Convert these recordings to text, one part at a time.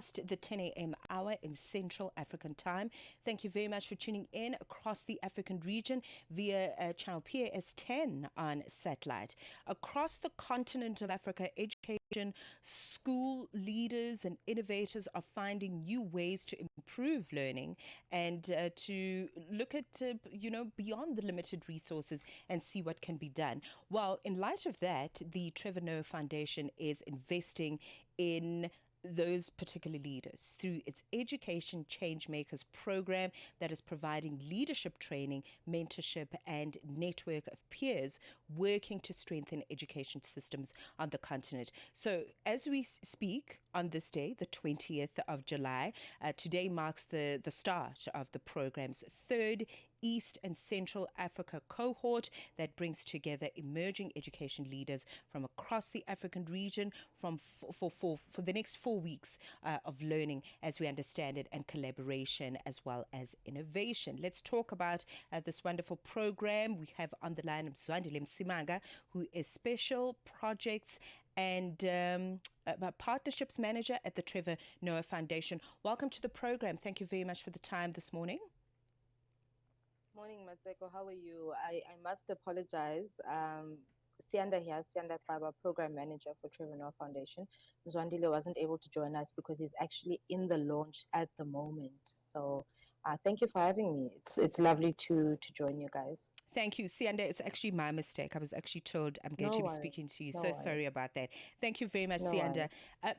the 10 a.m. hour in Central African time. Thank you very much for tuning in across the African region via channel PAS 10 on satellite. Across the continent of Africa, education, school leaders and innovators are finding new ways to improve learning and to look at, beyond the limited resources and see what can be done. Well, in light of that, the Trevor Noah Foundation is investing in those particular leaders through its Education Changemakers program that is providing leadership training, mentorship, and network of peers working to strengthen education systems on the continent. So, as we speak on this day, the 20th of July, today marks the start of the program's third East and Central Africa cohort that brings together emerging education leaders from across the African region for the next 4 weeks of learning, as we understand it, and collaboration as well as innovation. Let's talk about this wonderful program. We have on the line Mzwandile Msimanga, who is Special Projects and Partnerships Manager at the Trevor Noah Foundation. Welcome to the program. Thank you very much for the time this morning. Morning, Matseko. How are you? I must apologize. Sianda here, Sianda Baba, Program Manager for Trevor Noah Foundation. Mzwandile wasn't able to join us because he's actually in the launch at the moment. So thank you for having me. It's lovely to join you guys. Thank you, Sianda. It's actually my mistake. I was actually told I'm going to be speaking to you. So sorry about that. Thank you very much, Sianda.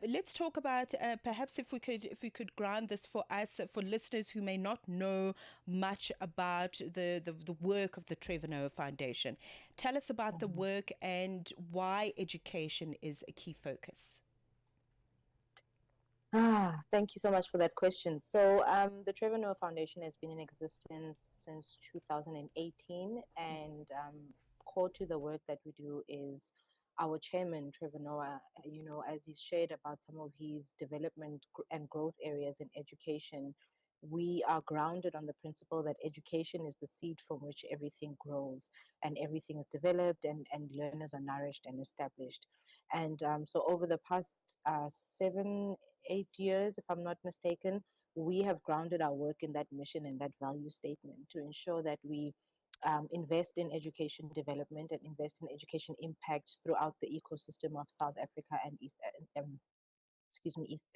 Let's talk about perhaps if we could ground this for us, for listeners who may not know much about the work of the Trevor Noah Foundation. Tell us about the work and why education is a key focus. Thank you so much for that question. So, the Trevor Noah Foundation has been in existence since 2018, and core to the work that we do is our chairman, Trevor Noah, as he's shared about some of his development and growth areas in education, we are grounded on the principle that education is the seed from which everything grows and everything is developed and learners are nourished and established. And so over the past 7, 8 years, if I'm not mistaken, we have grounded our work in that mission and that value statement to ensure that we invest in education development and invest in education impact throughout the ecosystem of South Africa and East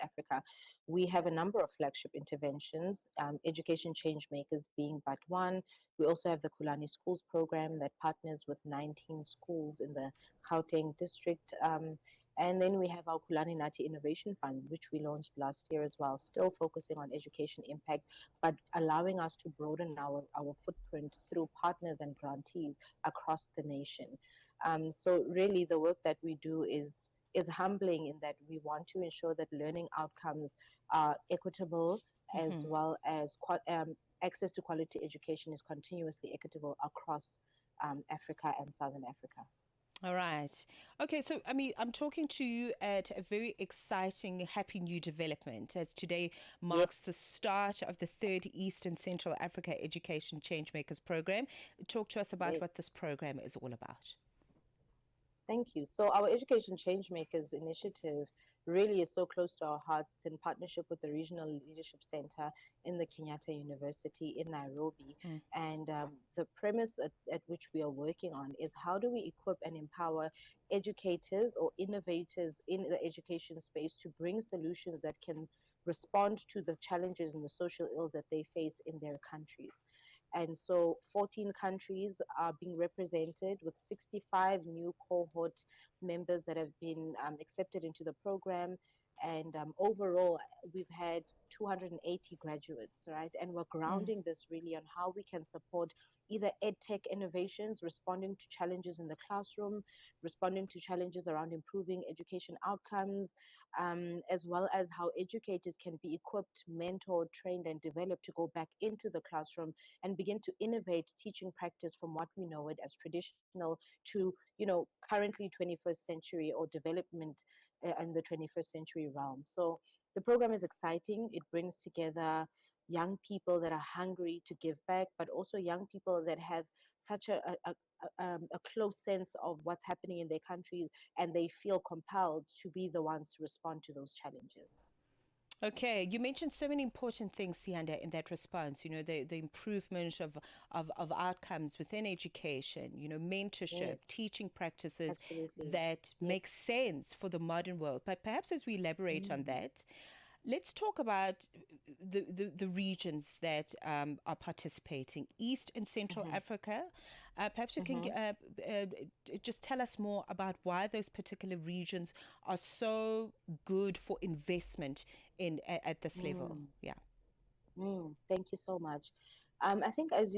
Africa. We have a number of flagship interventions, Education Changemakers being but one. We also have the Kulani Schools program that partners with 19 schools in the Gauteng district. And then we have our Kulani Nati Innovation Fund, which we launched last year as well, still focusing on education impact, but allowing us to broaden our footprint through partners and grantees across the nation. So really the work that we do is humbling in that we want to ensure that learning outcomes are equitable as well as access to quality education is continuously equitable across Africa and Southern Africa. All right. Okay, so I'm talking to you at a very exciting, happy new development as today marks the start of the third East and Central Africa Education Changemakers program. Talk to us about what this program is all about. Thank you. So our Education Changemakers initiative really is so close to our hearts. It's in partnership with the Regional Leadership Center in the Kenyatta University in Nairobi. And the premise at which we are working on is how do we equip and empower educators or innovators in the education space to bring solutions that can respond to the challenges and the social ills that they face in their countries. And so 14 countries are being represented with 65 new cohort members that have been accepted into the program. And overall, we've had 280 graduates, right? And we're grounding this really on how we can support either edtech innovations, responding to challenges in the classroom, responding to challenges around improving education outcomes, as well as how educators can be equipped, mentored, trained, and developed to go back into the classroom and begin to innovate teaching practice from what we know it as traditional to, currently 21st century or development in the 21st century realm. So the program is exciting. It brings together young people that are hungry to give back, but also young people that have such a close sense of what's happening in their countries, and they feel compelled to be the ones to respond to those challenges. Okay, you mentioned so many important things, Sianda, in that response. You know, the improvement of outcomes within education, you know, mentorship, Yes, teaching practices absolutely. that Yes. make sense for the modern world. But perhaps as we elaborate on Mm. that, let's talk about the regions that are participating, East and Central Mm-hmm. Africa. Perhaps you can Mm-hmm. just tell us more about why those particular regions are so good for investment in at this level. Mm. Yeah. Thank you so much. I think as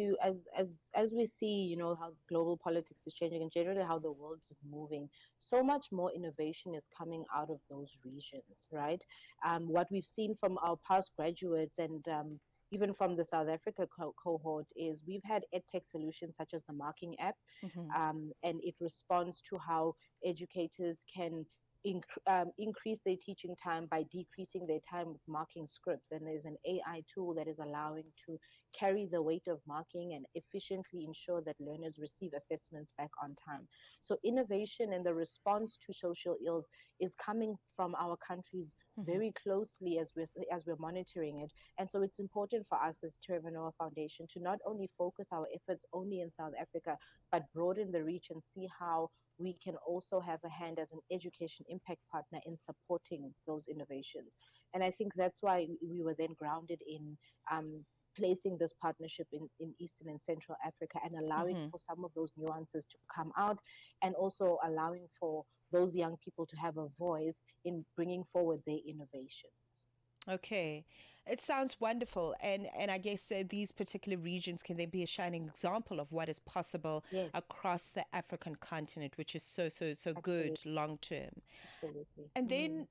we see, how global politics is changing and generally how the world is moving, so much more innovation is coming out of those regions, right? What we've seen from our past graduates and even from the South Africa cohort is we've had edtech solutions such as the marking app, Mm-hmm. and it responds to how educators can increase their teaching time by decreasing their time with marking scripts. And there's an AI tool that is allowing to carry the weight of marking and efficiently ensure that learners receive assessments back on time. So innovation and the response to social ills is coming from our countries Mm-hmm. very closely as we're monitoring it. And so it's important for us as Trevor Noah Foundation to not only focus our efforts only in South Africa, but broaden the reach and see how we can also have a hand as an education impact partner in supporting those innovations. And I think that's why we were then grounded in placing this partnership in Eastern and Central Africa and allowing Mm-hmm. for some of those nuances to come out and also allowing for those young people to have a voice in bringing forward their innovations. Okay, it sounds wonderful, and I guess these particular regions can then be a shining example of what is possible Yes, across the African continent, which is so good absolutely, long term. absolutely. And then,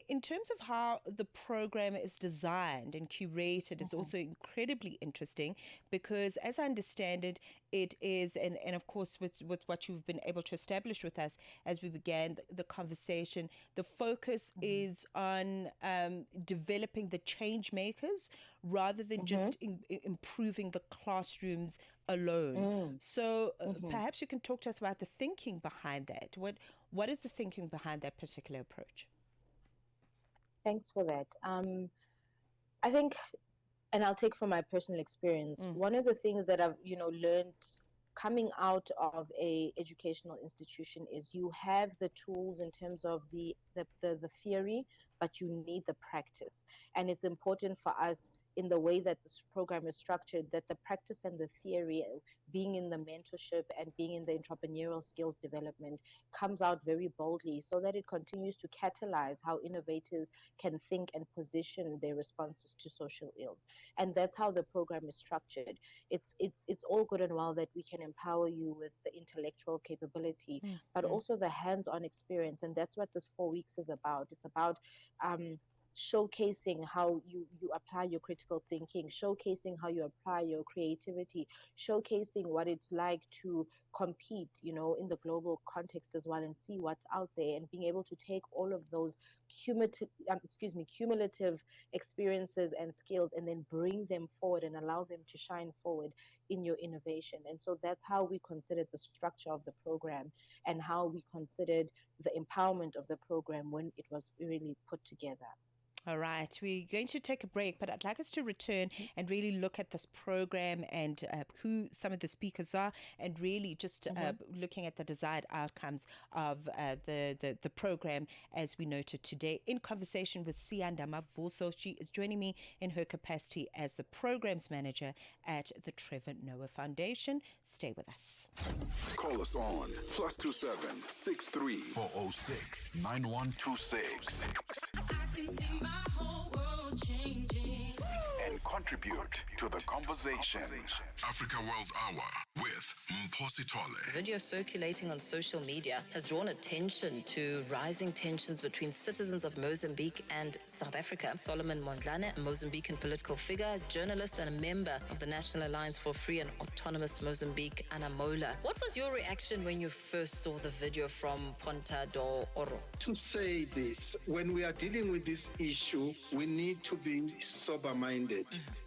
in terms of how the program is designed and curated, is Mhm, also incredibly interesting because, as I understand it, it is, and of course, with what you've been able to establish with us as we began the conversation, the focus mhm, is on developing the change makers rather than mhm, just improving the classrooms alone. mm, So mhm. perhaps you can talk to us about the thinking behind that. What is the thinking behind that particular approach? Thanks for that. I think, and I'll take from my personal experience, Mm, one of the things that I've learned coming out of a educational institution is you have the tools in terms of the theory, but you need the practice. And it's important for us in the way that this program is structured that the practice and the theory, being in the mentorship and being in the entrepreneurial skills development, comes out very boldly so that it continues to catalyze how innovators can think and position their responses to social ills. And that's how the program is structured. It's all good and well that we can empower you with the intellectual capability, mm, but mm, also the hands-on experience. And that's what this 4 weeks is about. It's about showcasing how you apply your critical thinking, showcasing how you apply your creativity, showcasing what it's like to compete, in the global context as well, and see what's out there, and being able to take all of those cumulative experiences and skills and then bring them forward and allow them to shine forward in your innovation. And so that's how we considered the structure of the program and how we considered the empowerment of the program when it was really put together. All right, we're going to take a break, but I'd like us to return Mhm, and really look at this program and who some of the speakers are, and really just mhm. looking at the desired outcomes of the program as we noted today. In conversation with Sianda Mavuso, she is joining me in her capacity as the programs manager at the Trevor Noah Foundation. Stay with us. Call us on +27 63 406 9126 and contribute to the conversation. Africa World Hour with Mposi Tole. Video circulating on social media has drawn attention to rising tensions between citizens of Mozambique and South Africa. Solomon Mondlane, a Mozambican political figure, journalist, and a member of the National Alliance for Free and Autonomous Mozambique, Anamola. What was your reaction when you first saw the video from Ponta do Oro? To say this, when we are dealing with this issue, we need to be sober-minded.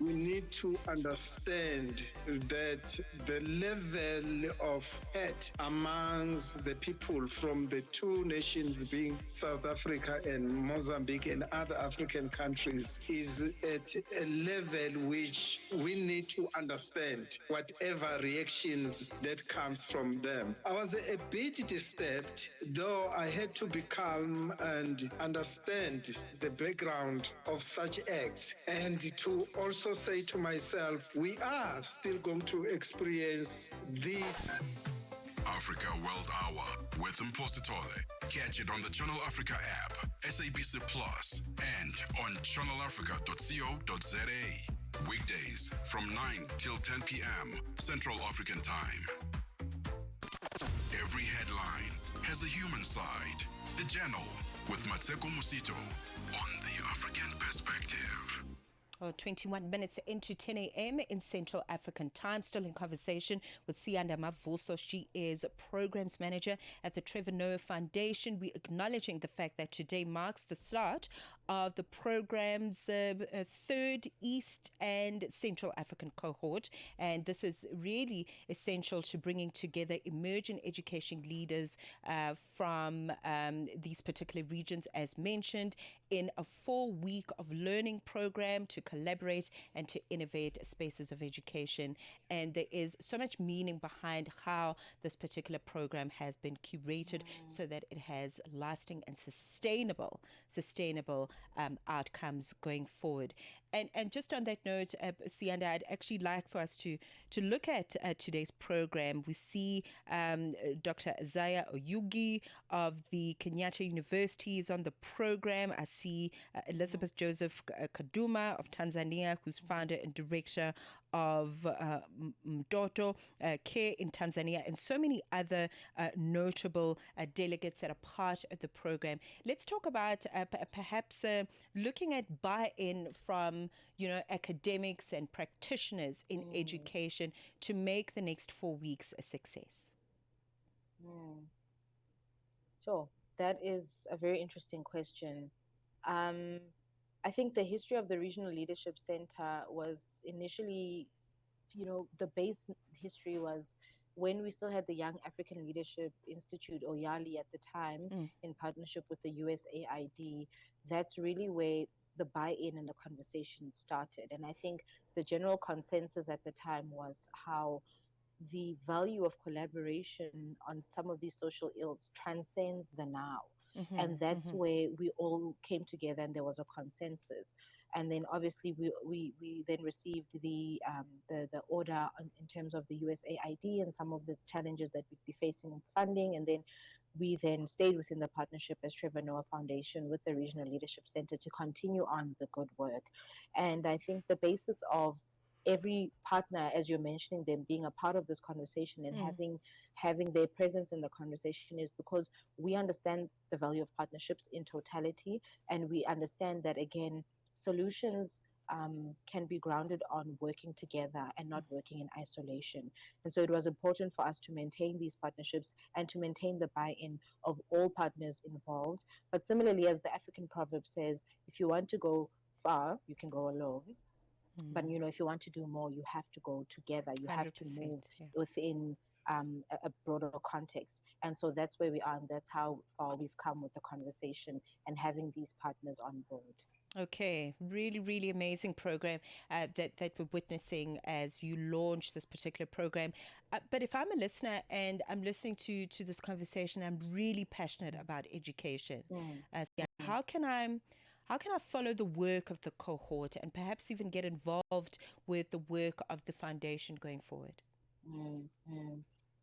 We need to understand that the level level of hate amongst the people from the two nations being South Africa and Mozambique and other African countries is at a level which we need to understand whatever reactions that comes from them. I was a bit disturbed, though I had to be calm and understand the background of such acts, and to also say to myself, we are still going to experience this. Africa World Hour with Mpositole. Catch it on the Channel Africa app, SABC Plus, and on channelafrica.co.za. Weekdays from 9 till 10 p.m. Central African Time. Every headline has a human side. The Journal with Matseko Musito on the African Perspective. 21 minutes into 10 a.m. in Central African Time. Still in conversation with Sianda Mavuso. She is Programs Manager at the Trevor Noah Foundation. We're acknowledging the fact that today marks the start of the program's third East and Central African cohort. And this is really essential to bringing together emerging education leaders from these particular regions, as mentioned, in a 4-week of learning program to collaborate and to innovate spaces of education. And there is so much meaning behind how this particular program has been curated so that it has lasting and sustainable outcomes going forward. And just on that note, Sianda, I'd actually like for us to look at today's program. We see Dr. Isaiah Oyugi of the Kenyatta University is on the program. I see Elizabeth Joseph Kaduma of Tanzania, who's founder and director of Mtoto Care in Tanzania, and so many other notable delegates that are part of the program. Let's talk about perhaps looking at buy-in from academics and practitioners in education to make the next 4 weeks a success. Sure, that is a very interesting question. I think the history of the Regional Leadership Center was initially, the base history was when we still had the Young African Leadership Institute, or YALI at the time, in partnership with the USAID. That's really where the buy-in and the conversation started. And I think the general consensus at the time was how the value of collaboration on some of these social ills transcends the now. And that's where we all came together and there was a consensus. And then obviously we then received the order in terms of the USAID and some of the challenges that we'd be facing in funding. And then we then stayed within the partnership as Trevor Noah Foundation with the Regional Leadership Center to continue on the good work. And I think the basis of every partner, as you're mentioning, them being a part of this conversation and having their presence in the conversation is because we understand the value of partnerships in totality, and we understand that, again, solutions can be grounded on working together and not working in isolation. And so it was important for us to maintain these partnerships and to maintain the buy-in of all partners involved. But similarly, as the African proverb says, if you want to go far, you can go alone. But if you want to do more, you have to go together. You have to move within a broader context. And so that's where we are, and that's how far we've come with the conversation and having these partners on board. Okay, really, really amazing program that we're witnessing as you launch this particular program. But if I'm a listener and I'm listening to this conversation, I'm really passionate about education. How can I follow the work of the cohort and perhaps even get involved with the work of the foundation going forward?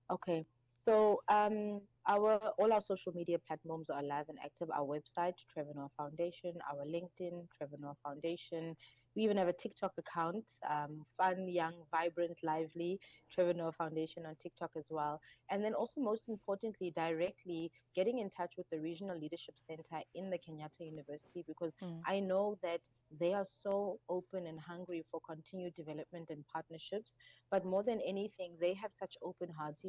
Okay, so all our social media platforms are live and active. Our website, Trevor Noah Foundation, our LinkedIn, Trevor Noah Foundation. We even have a TikTok account, fun, young, vibrant, lively, Trevor Noah Foundation on TikTok as well. And then also, most importantly, directly getting in touch with the Regional Leadership Center in the Kenyatta University, because I know that they are so open and hungry for continued development and partnerships. But more than anything, they have such open hearts.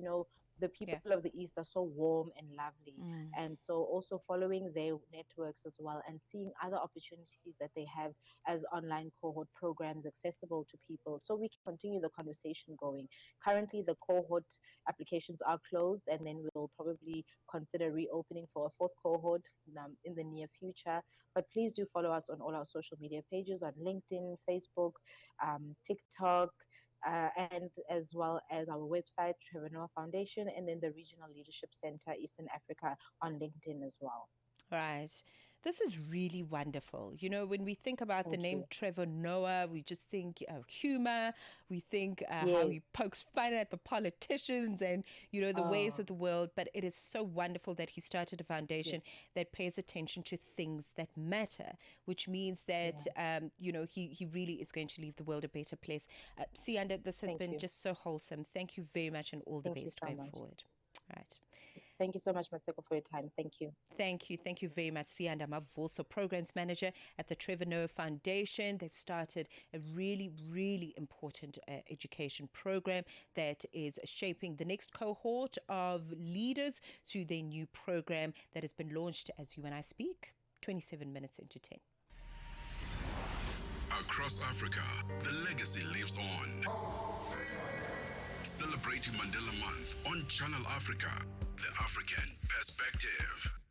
The people of the East are so warm and lovely. And so also following their networks as well and seeing other opportunities that they have as online cohort programs accessible to people so we can continue the conversation going. Currently, the cohort applications are closed, and then we'll probably consider reopening for a fourth cohort in the near future. But please do follow us on all our social media pages on LinkedIn, Facebook, TikTok, and as well as our website, Trevor Noah Foundation, and then the Regional Leadership Center, Eastern Africa, on LinkedIn as well. Right. This is really wonderful. You know, when we think about the Thank name you. Trevor Noah, we just think of humor. We think how Yes. he pokes fun at the politicians and, you know, the ways Oh. of the world. But it is so wonderful that he started a foundation Yes. that pays attention to things that matter, which means that, you know, he really is going to leave the world a better place. Sianda, this has Thank been you. just so wholesome. Thank you very much and all the Thank you best so going much. forward. Right. Thank you so much, Mateko, for your time. Thank you. Thank you. Thank you very much, Sianda Mavoso, Programs Manager at the Trevor Noah Foundation. They've started a really, really important education program that is shaping the next cohort of leaders through their new program that has been launched as you and I speak, 27 minutes into 10. Across Africa, the legacy lives on. Celebrating Mandela Month on Channel Africa, the African perspective.